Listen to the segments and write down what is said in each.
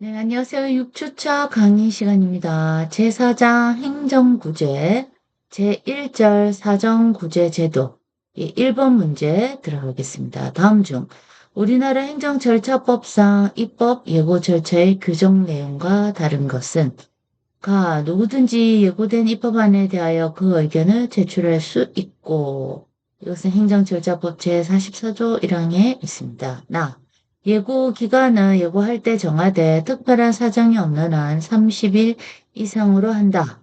네, 안녕하세요. 6주차 강의 시간입니다. 제4장 행정구제, 제1절 사정구제 제도, 1번 문제 들어가겠습니다. 다음 중 우리나라 행정절차법상 입법 예고 절차의 규정 내용과 다른 것은 누구든지 예고된 입법안에 대하여 그 의견을 제출할 수 있고, 이것은 행정절차법 제44조 1항에 있습니다. 예고 기간은 예고할 때 정하되 특별한 사정이 없는 한 30일 이상으로 한다.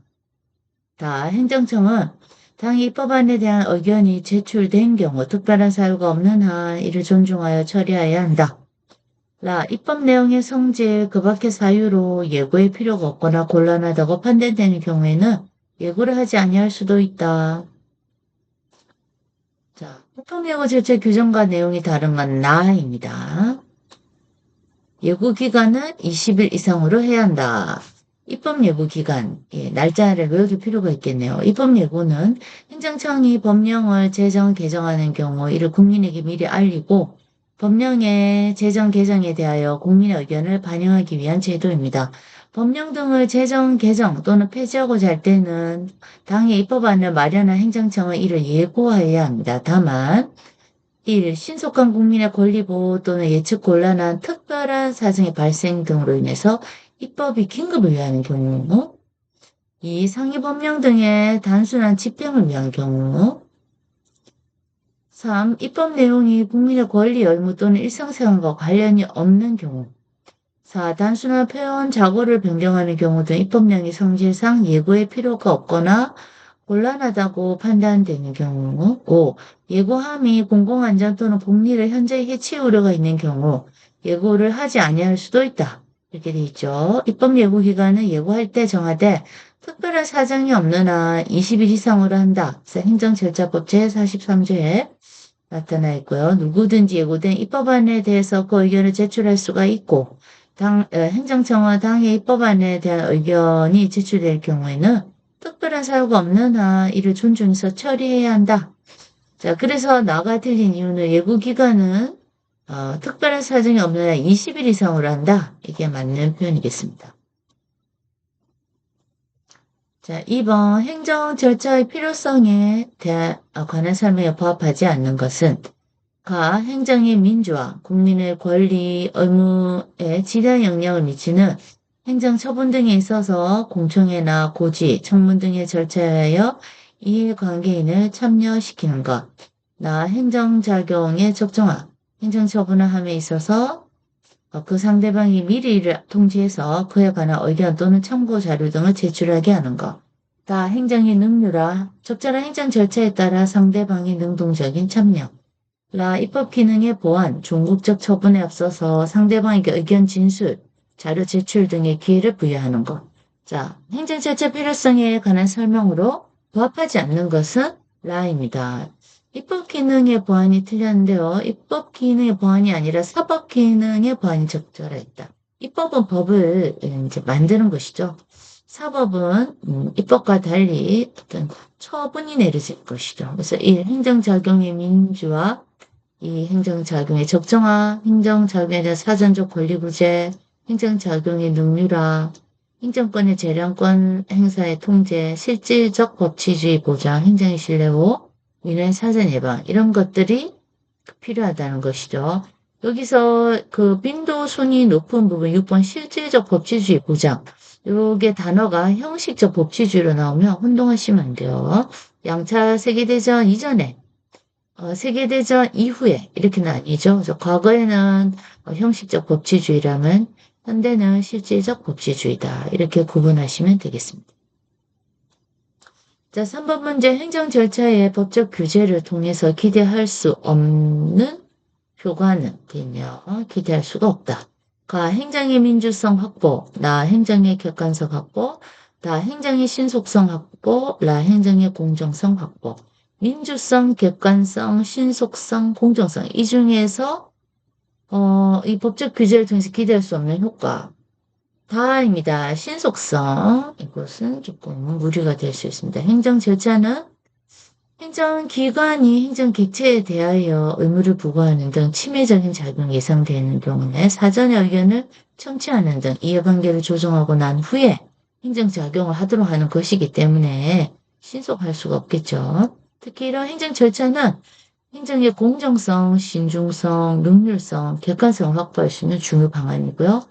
행정청은 당 입법안에 대한 의견이 제출된 경우 특별한 사유가 없는 한 이를 존중하여 처리해야 한다. 입법 내용의 성질 그 밖의 사유로 예고의 필요가 없거나 곤란하다고 판단되는 경우에는 예고를 하지 아니할 수도 있다. 보통예고 절차 규정과 내용이 다른 건 나입니다. 예고 기간은 20일 이상으로 해야 한다. 입법 예고 기간, 날짜를 외울 필요가 있겠네요. 입법 예고는 행정청이 법령을 제정, 개정하는 경우 이를 국민에게 미리 알리고 법령의 제정, 개정에 대하여 국민의 의견을 반영하기 위한 제도입니다. 법령 등을 제정, 개정 또는 폐지하고자 할 때는 당의 입법안을 마련한 행정청은 이를 예고해야 합니다. 다만 1. 신속한 국민의 권리 보호 또는 예측 곤란한 특별한 사정의 발생 등으로 인해서 입법이 긴급을 위한 경우 2. 상위 법령 등의 단순한 집행을 위한 경우 3. 입법 내용이 국민의 권리 의무 또는 일상생활과 관련이 없는 경우 4. 단순한 표현 자고를 변경하는 경우 등 입법령의 성질상 예고의 필요가 없거나 곤란하다고 판단되는 경우 5. 예고함이 공공안전 또는 복리를 현저히 해칠 우려가 있는 경우 예고를 하지 아니할 수도 있다. 이렇게 돼 있죠. 입법 예고 기간은 예고할 때 정하되 특별한 사정이 없는 한 20일 이상으로 한다. 그래서 행정절차법 제43조에 나타나 있고요. 누구든지 예고된 입법안에 대해서 그 의견을 제출할 수가 있고 행정청은 당의 입법안에 대한 의견이 제출될 경우에는 특별한 사유가 없는 한 이를 존중해서 처리해야 한다. 자, 그래서 나가 틀린 이유는 예고 기간은 특별한 사정이 없는 한 20일 이상으로 한다. 이게 맞는 표현이겠습니다. 자, 2번 행정 절차의 필요성에 관한 설명에 부합하지 않는 것은 행정의 민주화, 국민의 권리, 의무에 지대한 영향을 미치는 행정처분 등에 있어서 공청회나 고지, 청문 등의 절차에 하여 이해관계인을 참여시키는 것. 행정작용의 적정화, 행정처분을 함에 있어서 그 상대방이 미리 이를 통지해서 그에 관한 의견 또는 참고 자료 등을 제출하게 하는 것. 행정의 능률화, 적절한 행정 절차에 따라 상대방의 능동적인 참여. 입법 기능의 보완, 종국적 처분에 앞서서 상대방에게 의견 진술, 자료 제출 등의 기회를 부여하는 것. 행정 절차 필요성에 관한 설명으로 부합하지 않는 것은 라입니다. 입법 기능의 보완이 틀렸는데요. 입법 기능의 보완이 아니라 사법 기능의 보완이 적절했다. 입법은 법을 이제 만드는 것이죠. 사법은 입법과 달리 어떤 처분이 내려질 것이죠. 그래서 1. 행정작용의 민주화, 이 행정작용의 적정화, 행정작용에 대한 사전적 권리구제, 행정작용의 능률화, 행정권의 재량권 행사의 통제, 실질적 법치주의 보장, 행정의 신뢰호, 민원의 사전 예방 이런 것들이 필요하다는 것이죠. 여기서 그 빈도 순위 높은 부분 6번 실질적 법치주의 보장 요게 단어가 형식적 법치주의로 나오면 혼동하시면 안 돼요. 양차 세계대전 이전에 세계대전 이후에 이렇게는 아니죠. 그래서 과거에는 형식적 법치주의라면 현대는 실질적 법치주의다. 이렇게 구분하시면 되겠습니다. 자, 3번 문제 행정 절차의 법적 규제를 통해서 기대할 수 없는 효과는 되며 기대할 수가 없다. 행정의 민주성 확보, 행정의 객관성 확보, 행정의 신속성 확보, 행정의 공정성 확보. 민주성, 객관성, 신속성, 공정성 이 중에서 이 법적 규제를 통해서 기대할 수 없는 효과. 다입니다. 신속성 이것은 조금 무리가 될 수 있습니다. 행정 절차는 행정기관이 행정객체에 대하여 의무를 부과하는 등 침해적인 작용이 예상되는 경우에 사전의 의견을 청취하는 등 이해관계를 조정하고 난 후에 행정작용을 하도록 하는 것이기 때문에 신속할 수가 없겠죠. 특히 이런 행정 절차는 행정의 공정성, 신중성, 능률성, 객관성을 확보할 수 있는 중요 방안이고요.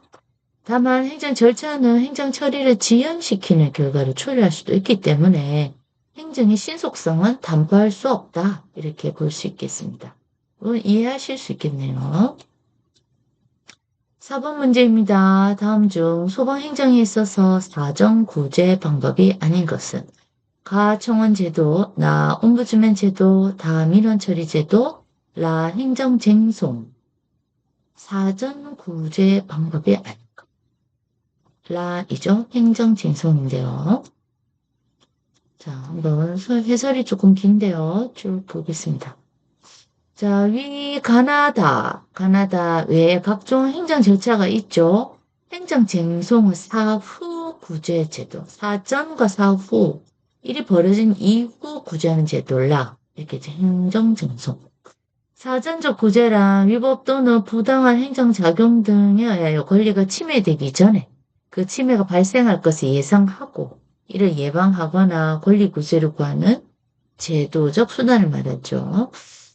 다만 행정 절차는 행정 처리를 지연시키는 결과를 초래할 수도 있기 때문에 행정의 신속성은 담보할 수 없다. 이렇게 볼 수 있겠습니다. 이해하실 수 있겠네요. 4번 문제입니다. 다음 중 소방행정에 있어서 사정구제 방법이 아닌 것은 가청원제도, 나 옴부즈맨 제도, 다 민원처리제도, 라 행정쟁송, 사전구제 방법이 아닌 것. 라이죠. 행정쟁송인데요. 자, 한번 해설이 조금 긴데요. 쭉 보겠습니다. 자, 가나다 외에 각종 행정 절차가 있죠. 행정쟁송은 사후 구제제도, 사전과 사후, 일이 벌어진 이후 구제하는 제도라 이렇게 행정쟁송. 사전적 구제란 위법 또는 부당한 행정작용 등에 의하여 권리가 침해되기 전에 그 침해가 발생할 것을 예상하고 이를 예방하거나 권리 구제를 구하는 제도적 수단을 말하죠.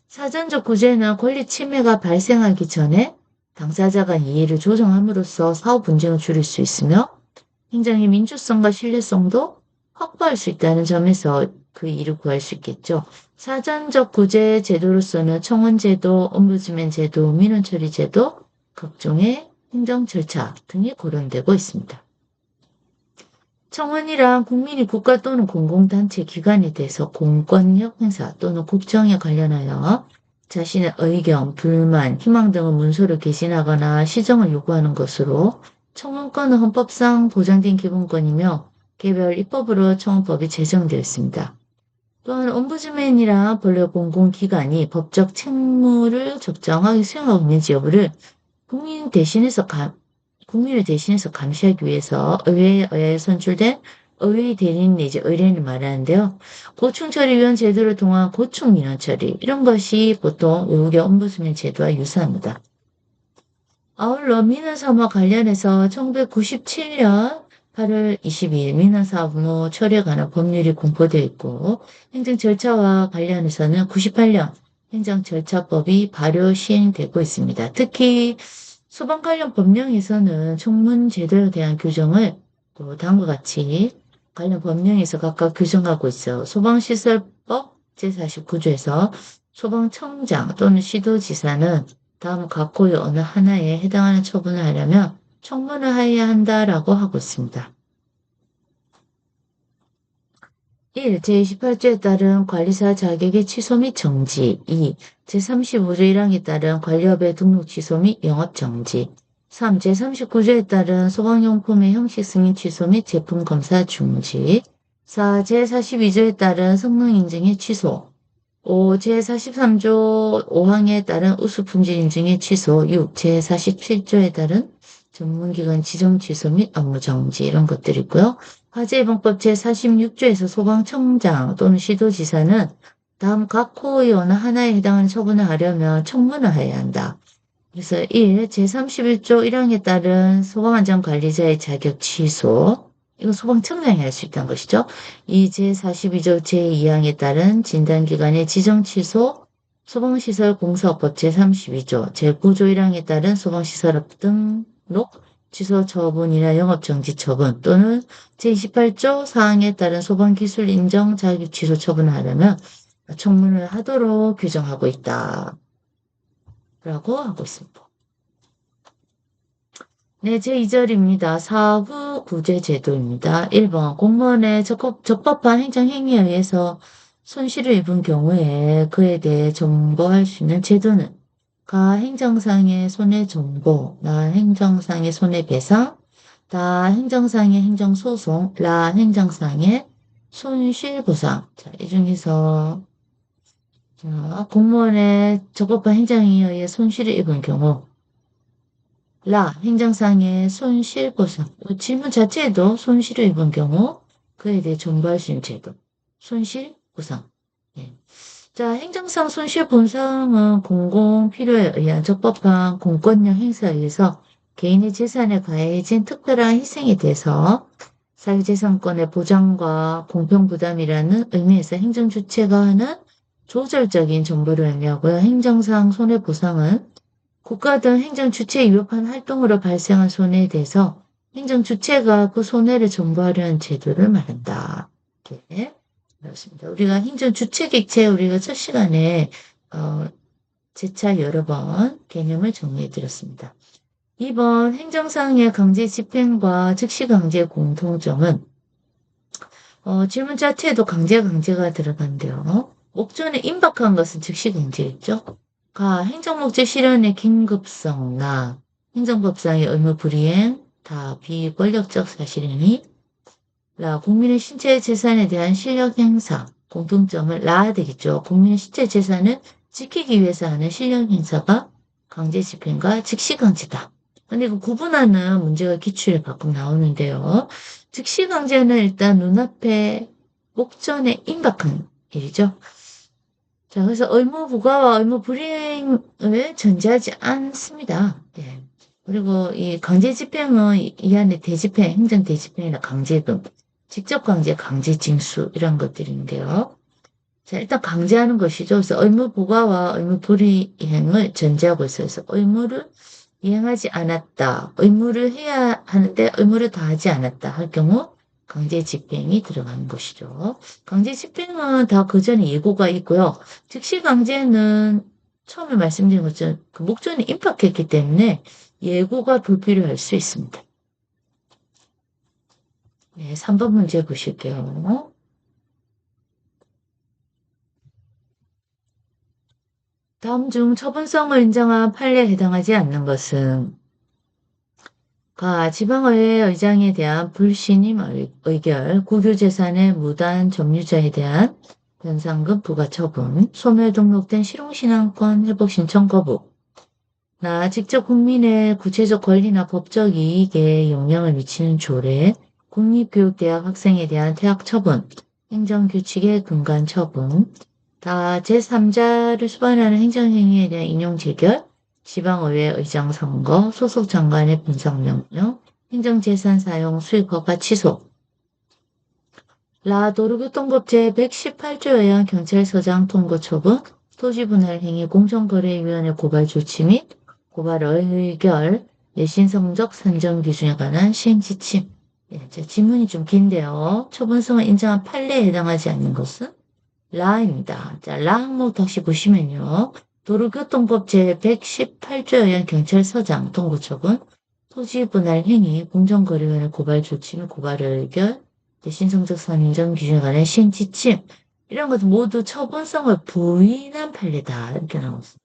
사전적 구제는 권리 침해가 발생하기 전에 당사자 간 이해를 조정함으로써 사후 분쟁을 줄일 수 있으며 행정의 민주성과 신뢰성도 확보할 수 있다는 점에서 그 이를 구할 수 있겠죠. 사전적 구제 제도로서는 청원제도, 옴부즈맨 제도, 민원처리 제도, 각종의 행정 절차 등이 고려되고 있습니다. 청원이란 국민이 국가 또는 공공단체 기관에 대해서 공권력 행사 또는 국정에 관련하여 자신의 의견, 불만, 희망 등을 문서로 게시하거나 시정을 요구하는 것으로 청원권은 헌법상 보장된 기본권이며 개별 입법으로 청원법이 제정되어 있습니다. 또한 옴부즈맨이란 본래 공공기관이 법적 책무를 적정하게 수행하고 있는지 여부를 국민을 대신해서 감시하기 위해서 의회에 의해 선출된 의회 대리인 내지 의뢰인을 말하는데요. 고충처리위원 제도를 통한 고충민원처리 이런 것이 보통 외국의 옴부즈맨 제도와 유사합니다. 아울러 민원사무와 관련해서 1997년 8월 22일 민원사무 처리에 관한 법률이 공포되어 있고 행정절차와 관련해서는 98년 행정절차법이 발효 시행되고 있습니다. 특히 소방 관련 법령에서는 청문 제도에 대한 규정을 또 다음과 같이 관련 법령에서 각각 규정하고 있어요. 소방시설법 제49조에서 소방청장 또는 시도지사는 다음 각 고유 어느 하나에 해당하는 처분을 하려면 청문을 해야 한다라고 하고 있습니다. 1. 제28조에 따른 관리사 자격의 취소 및 정지. 2. 제35조 1항에 따른 관리업의 등록 취소 및 영업 정지. 3. 제39조에 따른 소방용품의 형식 승인 취소 및 제품 검사 중지. 4. 제42조에 따른 성능 인증의 취소. 5. 제43조 5항에 따른 우수 품질 인증의 취소. 6. 제47조에 따른 전문기관 지정 취소 및 업무 정지 이런 것들이 있고요. 화재예방법 제46조에서 소방청장 또는 시도지사는 다음 각 호의 어느 하나에 해당하는 처분을 하려면 청문을 해야 한다. 그래서 1. 제31조 1항에 따른 소방안전관리자의 자격 취소. 이건 소방청장이 할 수 있다는 것이죠. 2. 제42조 제2항에 따른 진단기관의 지정 취소, 소방시설 공사법 제32조 제9조 1항에 따른 소방시설업 등록 취소 처분이나 영업정지 처분 또는 제28조 사항에 따른 소방기술 인정 자격 취소 처분을 하려면 청문을 하도록 규정하고 있다. 라고 하고 있습니다. 네, 제2절입니다. 사후 구제 제도입니다. 1번 공무원의 적법한 행정행위에 의해서 손실을 입은 경우에 그에 대해 정보할 수 있는 제도는 가 행정상의 손해정보, 나 행정상의 손해배상, 다 행정상의 행정소송, 라 행정상의 손실보상. 자, 이 중에서 공무원의 적법한 행정행위에 의해 손실을 입은 경우 라 행정상의 손실보상. 질문 자체에도 손실을 입은 경우 그에 대해 정보할 수 있는 제도. 손실보상. 예. 자, 행정상 손실보상은 공공 필요에 의한 적법한 공권력 행사에 의해서 개인의 재산에 가해진 특별한 희생에 대해서 사유재산권의 보장과 공평부담이라는 의미에서 행정주체가 하는 조절적인 정보를 의미하고요. 행정상 손해보상은 국가 등 행정주체에 위협한 활동으로 발생한 손해에 대해서 행정주체가 그 손해를 정부하려는 제도를 말한다. 이렇게 그렇습니다. 우리가 행정주체객체 우리가 첫 시간에 재차 여러 번 개념을 정리해 드렸습니다. 2번 행정상의 강제 집행과 즉시 강제의 공통점은 질문 자체에도 강제가 들어간대요. 목전에 임박한 것은 즉시 강제였죠. 가 행정목적 실현의 긴급성나 행정법상의 의무 불이행, 다 비권력적 사실이니 라 국민의 신체 재산에 대한 실력 행사, 공통점을 라야 되겠죠. 국민의 신체 재산을 지키기 위해서 하는 실력 행사가 강제 집행과 즉시 강제다. 근데 그 구분하는 문제가 기출에 가끔 나오는데요. 즉시 강제는 일단 눈앞에 목전에 임박한 일이죠. 자, 그래서 의무 부과와 의무 불이행을 전제하지 않습니다. 예. 그리고 이 강제 집행은 이 안에 대집행, 행정 대집행이나 강제금, 직접 강제, 강제 징수 이런 것들인데요. 자, 일단 강제하는 것이죠. 그래서 의무 부과와 의무 불이행을 전제하고 있어요. 그래서 의무를 이행하지 않았다. 의무를 해야 하는데 의무를 다하지 않았다 할 경우 강제 집행이 들어가는 것이죠. 강제 집행은 다 그 전에 예고가 있고요. 즉시 강제는 처음에 말씀드린 것처럼 그 목전에 임박했기 때문에 예고가 불필요할 수 있습니다. 네, 3번 문제 보실게요. 다음 중 처분성을 인정한 판례에 해당하지 않는 것은 가 지방의회 의장에 대한 불신임 의결, 국유재산의 무단 점유자에 대한 변상금 부과 처분, 소멸 등록된 실용신앙권 회복 신청 거부, 나 직접 국민의 구체적 권리나 법적 이익에 영향을 미치는 조례, 국립교육대학 학생에 대한 퇴학 처분, 행정규칙의 근간 처분, 다 제3자를 수반하는 행정행위에 대한 인용 재결, 지방의회 의장 선거, 소속 장관의 분상명령, 행정재산 사용 수입 허가 취소. 라 도로교통법 제118조에 의한 경찰서장 통고 처분, 토지분할 행위 공정거래위원회 고발 조치 및 고발 의결, 내신 성적 산정 기준에 관한 시행 지침. 예, 지문이 좀 긴데요. 처분성을 인정한 판례에 해당하지 않는 것은 라입니다. 자, 라 항목 다시 보시면요. 도로교통법 제118조에 의한 경찰서장 통고처분, 토지분할 행위, 공정거래위원회 고발 조치 및 고발 의결, 대신 성적 산정 기준에 관한 시행 지침 이런 것은 모두 처분성을 부인한 판례다 이렇게 나왔습니다.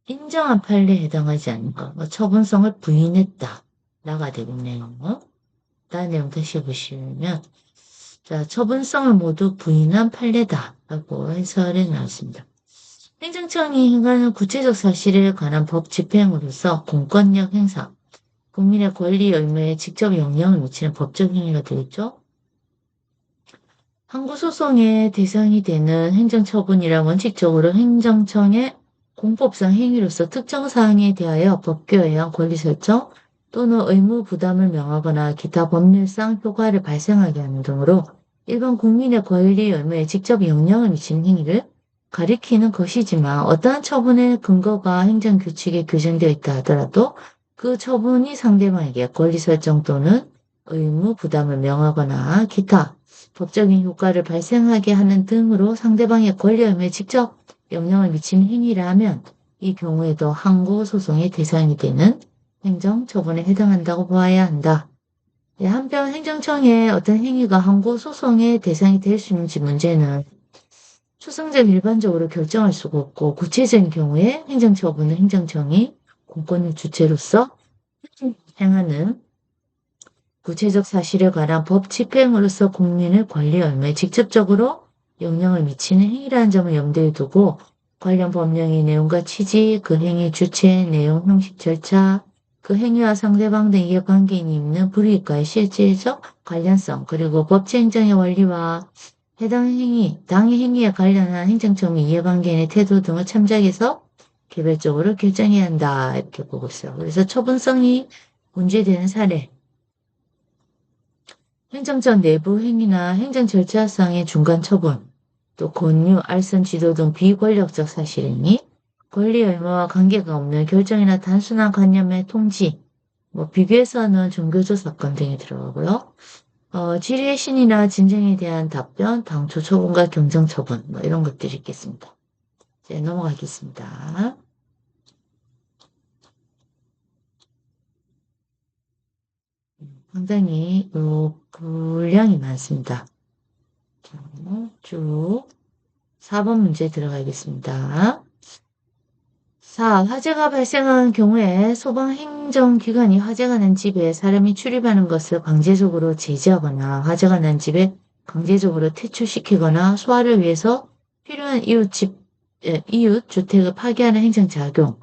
인정한 판례에 해당하지 않는 것, 처분성을 부인했다 라가 되겠네요. 다른 내용 다시 보시면 자, 처분성을 모두 부인한 판례다라고 해설해 나왔습니다. 행정청이 행하는 구체적 사실에 관한 법 집행으로서 공권력 행사, 국민의 권리 의무에 직접 영향을 미치는 법적 행위가 되겠죠. 항고소송의 대상이 되는 행정처분이란 원칙적으로 행정청의 공법상 행위로서 특정 사항에 대하여 법규에 의한 권리 설정 또는 의무 부담을 명하거나 기타 법률상 효과를 발생하게 하는 등으로 일반 국민의 권리 의무에 직접 영향을 미치는 행위를 가리키는 것이지만 어떠한 처분의 근거가 행정규칙에 규정되어 있다 하더라도 그 처분이 상대방에게 권리 설정 또는 의무 부담을 명하거나 기타 법적인 효과를 발생하게 하는 등으로 상대방의 권리 의무에 직접 영향을 미치는 행위라면 이 경우에도 항고소송의 대상이 되는 행정처분에 해당한다고 보아야 한다. 한편 행정청의 어떤 행위가 항고소송의 대상이 될 수 있는지 문제는 추상적 일반적으로 결정할 수가 없고 구체적인 경우에 행정처분은 행정청이 공권력 주체로서 행하는 구체적 사실에 관한 법 집행으로서 국민의 권리 의무에 직접적으로 영향을 미치는 행위라는 점을 염두에 두고 관련 법령의 내용과 취지, 그 행위 주체, 내용, 형식, 절차, 그 행위와 상대방 등 이해관계인이 있는 불이익과의 실질적 관련성, 그리고 법치 행정의 원리와 해당 행위, 당의 행위에 관련한 행정처 및 이해관계인의 태도 등을 참작해서 개별적으로 결정해야 한다. 이렇게 보고 있어요. 그래서 처분성이 문제되는 사례, 행정적 내부 행위나 행정 절차상의 중간 처분, 또 권유, 알선, 지도 등 비권력적 사실행위, 권리 의무와 관계가 없는 결정이나 단순한 관념의 통지, 뭐 비교해서는 종교조 사건 등이 들어가고요. 질의의 신이나 진정에 대한 답변, 당초 처분과 경정 처분, 뭐 이런 것들이 있겠습니다. 이제 넘어가겠습니다. 상당히 분량이 많습니다. 자, 쭉 4번 문제 들어가겠습니다. 4. 화재가 발생한 경우에 소방행정기관이 화재가 난 집에 사람이 출입하는 것을 강제적으로 제지하거나 화재가 난 집에 강제적으로 퇴출시키거나 소화를 위해서 필요한 이웃 주택을 파괴하는 행정작용.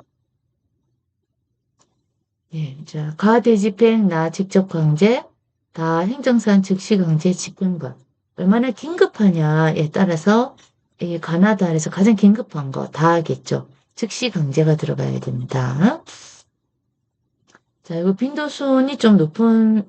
예, 자, 가대집행, 나 직접 강제, 다 행정상 즉시 강제 집행관. 얼마나 긴급하냐에 따라서 이 가나다 안에서 가장 긴급한 거 다 하겠죠. 즉시 강제가 들어가야 됩니다. 자, 이거 빈도순이 좀 높은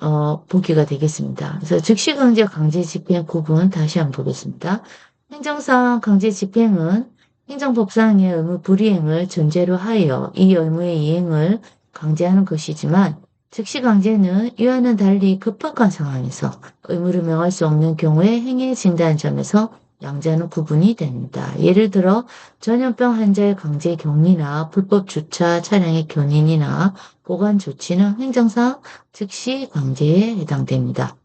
보기가 되겠습니다. 그래서 즉시 강제, 강제 집행 구분 다시 한번 보겠습니다. 행정상 강제 집행은 행정법상의 의무 불이행을 전제로 하여 이 의무의 이행을 강제하는 것이지만 즉시 강제는 이와는 달리 급박한 상황에서 의무를 명할 수 없는 경우에 행해진다는 점에서 양자는 구분이 됩니다. 예를 들어 전염병 환자의 강제 격리나 불법 주차 차량의 견인이나 보관 조치는 행정상 즉시 강제에 해당됩니다.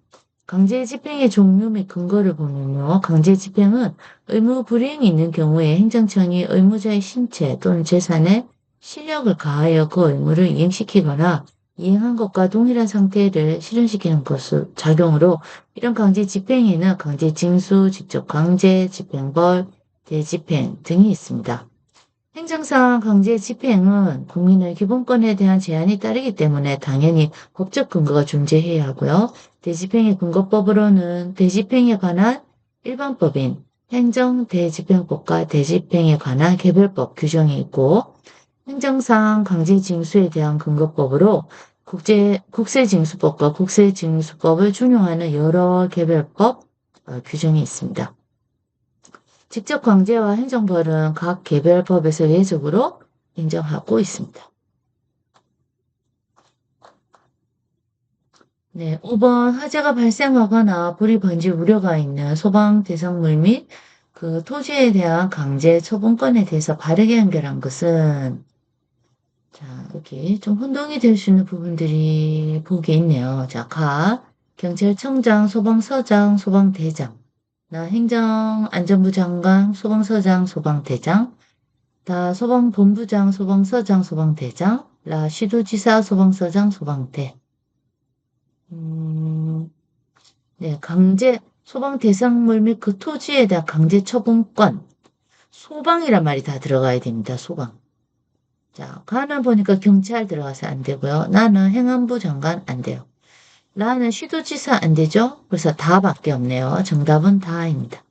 강제 집행의 종류 및 근거를 보면요. 강제 집행은 의무 불이행이 있는 경우에 행정청이 의무자의 신체 또는 재산에 실력을 가하여 그 의무를 이행시키거나 이행한 것과 동일한 상태를 실현시키는 것을 작용으로 이런 강제 집행에는 강제 징수, 직접 강제, 집행벌, 대집행 등이 있습니다. 행정상 강제 집행은 국민의 기본권에 대한 제한이 따르기 때문에 당연히 법적 근거가 존재해야 하고요. 대집행의 근거법으로는 대집행에 관한 일반법인 행정대집행법과 대집행에 관한 개별법 규정이 있고 행정상 강제징수에 대한 근거법으로 국세징수법과 국세징수법을 준용하는 여러 개별법 규정이 있습니다. 직접 강제와 행정벌은 각 개별법에서 예적으로 인정하고 있습니다. 네, 5번 화재가 발생하거나 불이 번질 우려가 있는 소방 대상물 및 그 토지에 대한 강제 처분권에 대해서 바르게 연결한 것은 자, 여기 좀 혼동이 될 수 있는 부분들이 보기에 있네요. 자, 경찰청장, 소방서장, 소방대장, 나 행정안전부 장관, 소방서장, 소방대장, 다 소방본부장, 소방서장, 소방대장, 라 시도지사, 소방서장, 소방대. 네, 소방 대상물 및 그 토지에 대한 강제 처분권. 소방이란 말이 다 들어가야 됩니다. 소방. 자, 가는 보니까 경찰 들어가서 안 되고요. 나는 행안부 장관 안 돼요. 라는 시도지사 안 되죠? 그래서 다밖에 없네요. 정답은 다입니다.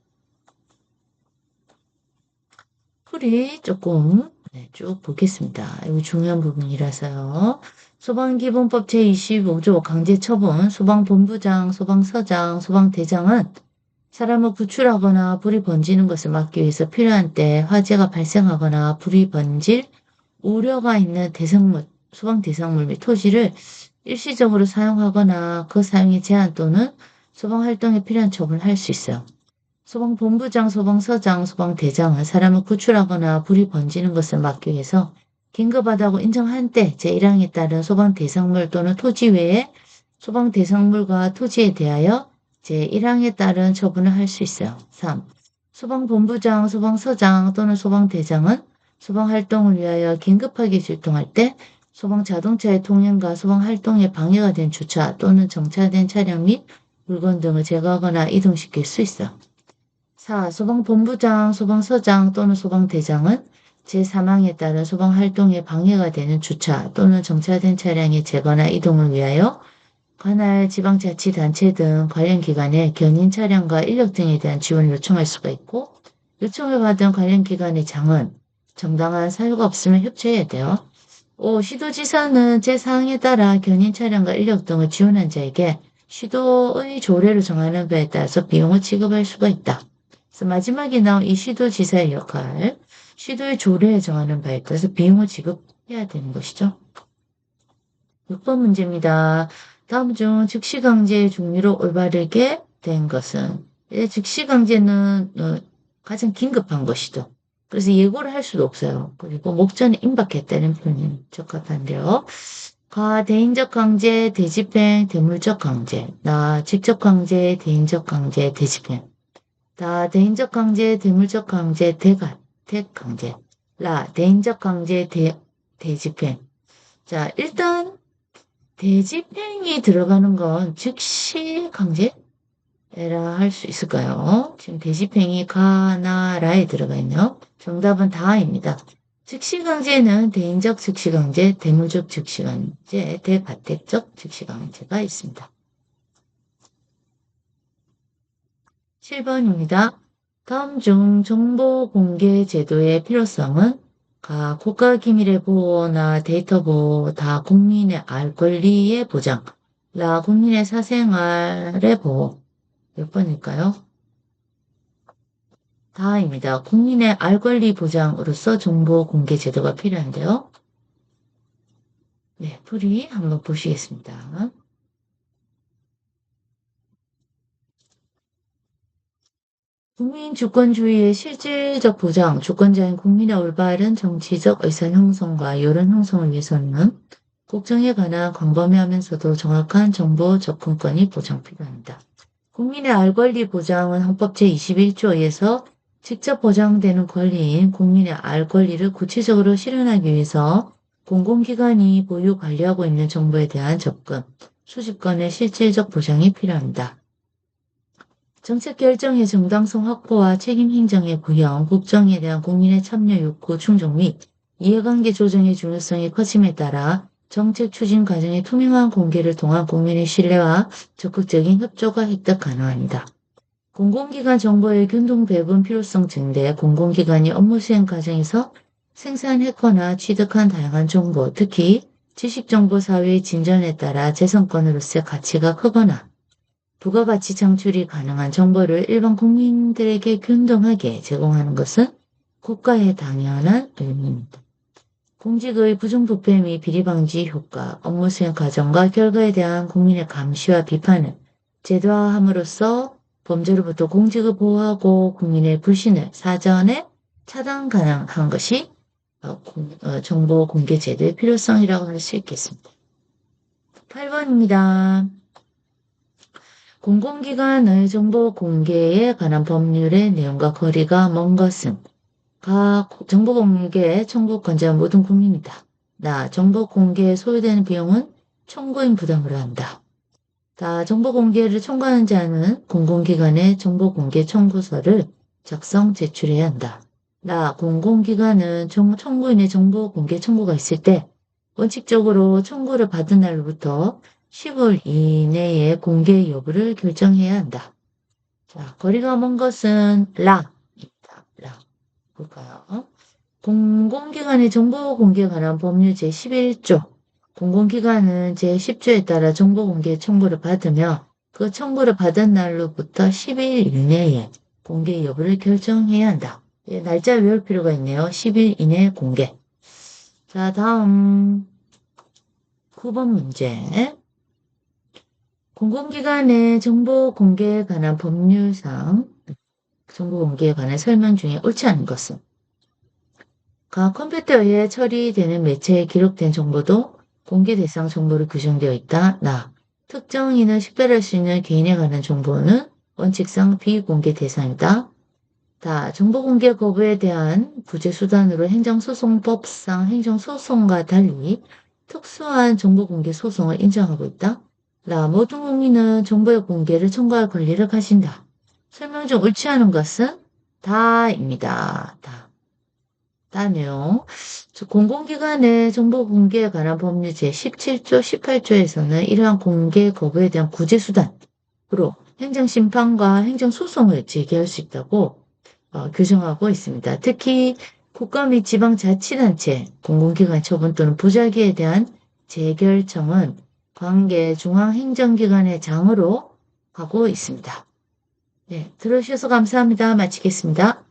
풀이 조금 쭉 보겠습니다. 이거 중요한 부분이라서요. 소방기본법 제25조 강제처분 소방본부장, 소방서장, 소방대장은 사람을 구출하거나 불이 번지는 것을 막기 위해서 필요한 때 화재가 발생하거나 불이 번질 우려가 있는 소방 대상물 및 토지를 일시적으로 사용하거나 그 사용의 제한 또는 소방활동에 필요한 처분을 할 수 있어요. 소방본부장, 소방서장, 소방대장은 사람을 구출하거나 불이 번지는 것을 막기 위해서 긴급하다고 인정한 때 제1항에 따른 소방대상물 또는 토지 외에 소방대상물과 토지에 대하여 제1항에 따른 처분을 할 수 있어요. 3. 소방본부장, 소방서장 또는 소방대장은 소방활동을 위하여 긴급하게 출동할 때 소방자동차의 통행과 소방활동에 방해가 된 주차 또는 정차된 차량 및 물건 등을 제거하거나 이동시킬 수 있어요. 4. 소방본부장, 소방서장 또는 소방대장은 제3항에 따른 소방활동에 방해가 되는 주차 또는 정차된 차량의 제거나 이동을 위하여 관할 지방자치단체 등 관련 기관에 견인 차량과 인력 등에 대한 지원을 요청할 수가 있고 요청을 받은 관련 기관의 장은 정당한 사유가 없으면 협조해야 돼요. 5. 시도지사는 제4항에 따라 견인 차량과 인력 등을 지원한 자에게 시도의 조례를 정하는 바에 따라서 비용을 지급할 수가 있다. 그래서 마지막에 나온 이 시도지사의 역할, 시도의 조례에 정하는 바에 따라서 비용을 지급해야 되는 것이죠. 6번 문제입니다. 다음 중 즉시강제의 종류로 올바르게 된 것은 즉시강제는 가장 긴급한 것이죠. 그래서 예고를 할 수도 없어요. 그리고 목전에 임박했다는 표현이 적합한데요. 가, 대인적 강제, 대집행, 대물적 강제. 나, 직접 강제, 대인적 강제, 대집행. 다, 대인적 강제, 대물적 강제, 대강제. 라, 대인적 강제, 대집행. 자, 일단 대집행이 들어가는 건 즉시 강제라 할 수 있을까요? 지금 대집행이 가나라에 들어가 있네요. 정답은 다입니다. 즉시강제는 대인적 즉시강제, 대물적 즉시강제, 대가택적 즉시강제가 있습니다. 7번입니다. 다음 중 정보 공개 제도의 필요성은 가 국가기밀의 보호나 데이터 보호, 다 국민의 알 권리의 보장, 라 국민의 사생활의 보호. 몇 번일까요? 다입니다. 국민의 알 권리 보장으로서 정보 공개 제도가 필요한데요. 네, 풀이 한번 보시겠습니다. 국민 주권주의의 실질적 보장, 주권자인 국민의 올바른 정치적 의사 형성과 여론 형성을 위해서는 국정에 관한 광범위하면서도 정확한 정보 접근권이 보장 필요합니다. 국민의 알 권리 보장은 헌법 제21조에 의해서 직접 보장되는 권리인 국민의 알 권리를 구체적으로 실현하기 위해서 공공기관이 보유 관리하고 있는 정보에 대한 접근, 수집권의 실질적 보장이 필요합니다. 정책 결정의 정당성 확보와 책임 행정의 구형, 국정에 대한 국민의 참여 욕구 충족 및 이해관계 조정의 중요성이 커짐에 따라 정책 추진 과정의 투명한 공개를 통한 국민의 신뢰와 적극적인 협조가 획득 가능합니다. 공공기관 정보의 균등 배분 필요성 증대, 공공기관이 업무 수행 과정에서 생산했거나 취득한 다양한 정보, 특히 지식정보 사회의 진전에 따라 재선권으로서의 가치가 크거나 부가가치 창출이 가능한 정보를 일반 국민들에게 균등하게 제공하는 것은 국가의 당연한 의무입니다. 공직의 부정부패 및 비리방지 효과, 업무 수행 과정과 결과에 대한 국민의 감시와 비판을 제도화함으로써 범죄로부터 공직을 보호하고 국민의 불신을 사전에 차단 가능한 것이 정보 공개 제도의 필요성이라고 할 수 있겠습니다. 8번입니다. 공공기관의 정보 공개에 관한 법률의 내용과 거리가 먼 것은 가 정보 공개 청구권자는 모든 국민이다. 나 정보 공개에 소요되는 비용은 청구인 부담으로 한다. 다 정보 공개를 청구하는 자는 공공기관의 정보 공개 청구서를 작성 제출해야 한다. 나 공공기관은 청구인의 정보 공개 청구가 있을 때 원칙적으로 청구를 받은 날로부터 10월 이내에 공개 여부를 결정해야 한다. 자, 거리가 먼 것은 라입니다. 라. 볼까요? 공공기관의 정보 공개에 관한 법률 제11조. 공공기관은 제10조에 따라 정보 공개 청구를 받으며 그 청구를 받은 날로부터 10일 이내에 공개 여부를 결정해야 한다. 예, 날짜 외울 필요가 있네요. 10일 이내 공개. 자, 다음 9번 문제. 공공기관의 정보 공개에 관한 법률상 정보 공개에 관한 설명 중에 옳지 않은 것은 각 컴퓨터에 처리되는 매체에 기록된 정보도 공개 대상 정보로 규정되어 있다. 나 특정인을 식별할 수 있는 개인에 관한 정보는 원칙상 비공개 대상이다. 다 정보 공개 거부에 대한 구제 수단으로 행정소송법상 행정소송과 달리 특수한 정보 공개 소송을 인정하고 있다. 라 모든 국민은 정보의 공개를 청구할 권리를 가진다. 설명 중 옳지 않은 것은 다입니다. 다. 내용. 공공기관의 정보 공개에 관한 법률 제17조, 18조에서는 이러한 공개 거부에 대한 구제수단으로 행정심판과 행정소송을 제기할 수 있다고 규정하고 있습니다. 특히 국가 및 지방자치단체, 공공기관 처분 또는 보자기에 대한 재결정은 관계 중앙행정기관의 장으로 하고 있습니다. 네, 들어주셔서 감사합니다. 마치겠습니다.